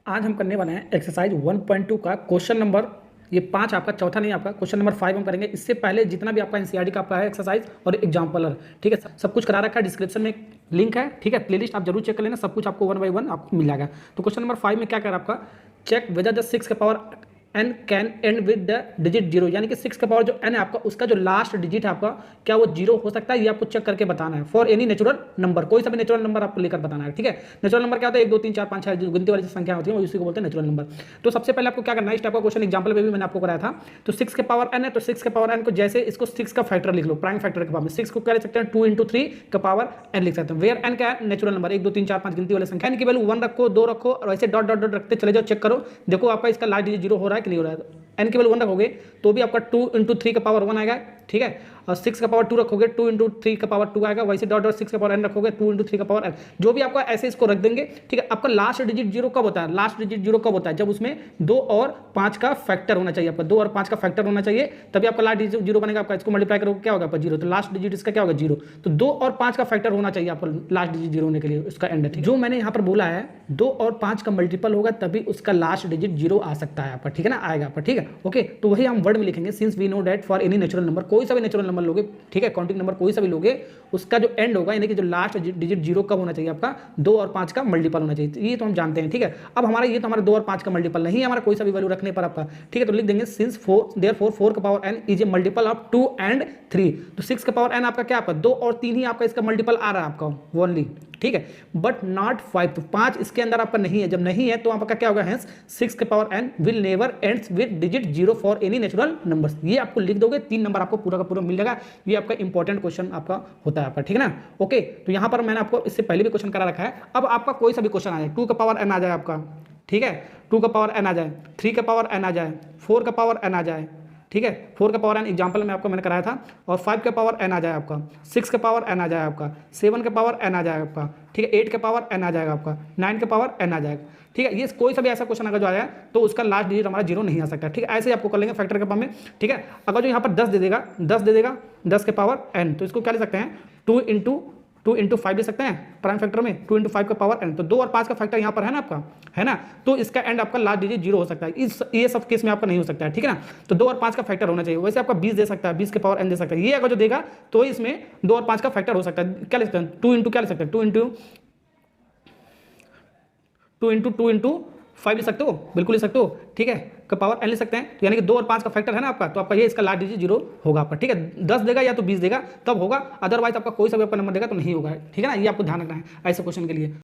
आज हम करने वाले हैं एक्सरसाइज 1.2 का क्वेश्चन नंबर ये 5 आपका, चौथा नहीं आपका, क्वेश्चन नंबर 5 हम करेंगे। इससे पहले जितना भी आपका एनसीईआरटी का आपका है एक्सरसाइज और एग्जाम्पलर, ठीक है, सब कुछ करा रखा है। डिस्क्रिप्शन में लिंक है, ठीक है, प्लेलिस्ट आप जरूर चेक कर लेना, सब कुछ आपको 1 बाई 1 आपको मिल जाएगा। तो क्वेश्चन नंबर 5 में क्या कर आपका, चेक वेदर द 6 का power n can and with the digit zero, यानी कि 6 का पावर जो n है आपका, उसका जो लास्ट डिजिट है आपका, क्या वो जीरो हो सकता है, ये आपको चेक करके बताना है। फॉर एनी नेचुरल नंबर, कोई सा भी नेचुरल नंबर आपको लेकर बताना है, ठीक है। नेचुरल नंबर क्या होता है, 1 2 3 4 5 6 गिनती वाली संख्या होती है, उसी को बोलते हैं नेचुरल नंबर। तो सबसे पहले आपको क्या करना है, इस टाइप का क्वेश्चन एग्जाम्पल पे भी मैंने आपको कराया था। तो 6 के पावर n है, तो 6 के पावर n को जैसे इसको 6 का फैक्टर लिख लो, प्राइम फैक्टर के पावर में 6 को क्या लिख सकते हैं, 2 इंटू 3 का पावर n लिख सकते हैं। वेयर n क्या है, नेचुरल नंबर, 1 2 3 4 5 गिनती वाली संख्या। n की वैल्यू 1 रखो, 2 रखो, और ऐसे डॉट डॉट डॉट रखते चले जाओ, चेक करो, देखो आपका इसका लास्ट डिजिट जीरो हो रहा है कि नहीं हो रहा है। n की वैल्यू 1 रखोगे तो भी आपका 2 इंटू 3 का पावर 1 आएगा, ठीक है। और 6 का पावर 2 रखोगे, 2 इंटू 3 का पावर 2 आएगा। वैसे डॉट डॉट 6 का पावर n रखोगे, 2 इंटू 3 का पावर n, जो भी आपका ऐसे इसको रख देंगे, ठीक है। आपका लास्ट डिजिट जीरो कब होता है, लास्ट डिजिट जीरो कब होता है, जब उसमें 2 और 5 का फैक्टर होना चाहिए। आपका 2 और 5 का फैक्टर होना चाहिए, तभी आपका लास्ट डिजिट जीरो बनेगा। आपका इसको मल्टीप्लाई करोगे क्या होगा आपका जीरो, तो लास्ट डिजिट इसका क्या होगा जीरो। तो 2 और 5 का फैक्टर होना चाहिए आपको लास्ट डिजिट जीरो होने के लिए, उसका एंड है। जो मैंने यहाँ पर बोला है 2 और 5 का मल्टीपल होगा तभी उसका लास्ट डिजिट जीरो आ सकता है आपका, ठीक है ना, आएगा आपका, ठीक है, ओके। तो वही हम वर्ड में लिखेंगे, since we know that for any natural number, कोई सा भी नेचुरल नंबर लोगे, ठीक है, काउंटिंग नंबर कोई सा भी लोगे, उसका जो एंड होगा, यानी कि जो लास्ट डिजिट जीरो कब होना चाहिए आपका, 2 और 5 का मल्टीपल होना चाहिए। ये तो हम जानते हैं, ठीक है। अब हमारा ये तो हमारा 2 और 5 का मल्टीपल नहीं है हमारा, कोई सा भी वैल्यू रखने पर आपका, ठीक है। तो लिख देंगे सिंस 4 देयरफॉर 4 का power n is a multiple of 2 and 3। तो 6 का पावर n आपका क्या, आपका 2 और 3 ही आपका इसका मल्टीपल आ रहा है आपका ओनली, ठीक है, बट नॉट 5। तो 5 इसके अंदर आपका नहीं है, जब नहीं है तो आपका क्या होगा, हेंस 6 के power n will never ends with digit zero for any natural numbers. ये आपको लिख दोगे, 3 नंबर आपको पूरा का पूरा मिल जाएगा। ये आपका इंपॉर्टेंट क्वेश्चन आपका होता है आपका, ठीक है ना, ओके। तो यहां पर मैंने आपको इससे पहले भी क्वेश्चन करा रखा है। अब आपका कोई सा भी क्वेश्चन आ जाए, 2 का पावर n आ जाए आपका, ठीक है, 2 का पावर n आ जाए, 3 का पावर n आ जाए, 4 का पावर n आ जाए, ठीक है, 4 का पावर n एग्जाम्पल में आपको मैंने कराया था, और 5 का पावर n आ जाए आपका, 6 का पावर n आ जाए आपका, 7 का पावर n आ जाएगा आपका, ठीक है, 8 का पावर n आ जाएगा आपका, 9 का पावर n आ जाएगा, ठीक है। ये कोई सा भी ऐसा क्वेश्चन अगर जो आया तो उसका लास्ट डिजिट हमारा जीरो नहीं आ सकता, ठीक है। ऐसे ही आपको कर लेंगे फैक्टर के पावर में, ठीक है। अगर जो यहाँ पर 10 दे देगा, 10 दे देगा, 10 के पावर n, तो इसको क्या ले सकते हैं, 2 इंटू 5 ले सकते हैं प्राइम फैक्टर में, 2 इंटू 5 का पावर n। तो 2 और 5 का फैक्टर यहाँ पर है ना आपका, है ना, तो इसका एंड आपका लास्ट डिजिट जीरो हो सकता है। ये सब केस में आपका नहीं हो सकता है, ठीक है ना। तो 2 और 5 का फैक्टर होना चाहिए। वैसे आपका 20 दे सकता है, 20 के पावर n दे सकता है। ये अगर जो देगा तो इसमें 2 और 5 का फैक्टर हो सकता है। क्या ले सकते हैं, 2 इंटू क्या ले सकते हैं, 2 इंटू 5 ले सकते हो, बिल्कुल ले सकते हो, ठीक है, का पावर n ले सकते हैं। तो यानी कि 2 और 5 का फैक्टर है ना आपका, तो आपका ये इसका लास्ट डिजिट जीरो होगा आपका, ठीक है। 10 देगा या तो 20 देगा तब होगा, अदरवाइज आपका कोई सा भी आपका नंबर देगा तो नहीं होगा, ठीक है ना। ये आपको ध्यान रखना है ऐसे क्वेश्चन के लिए।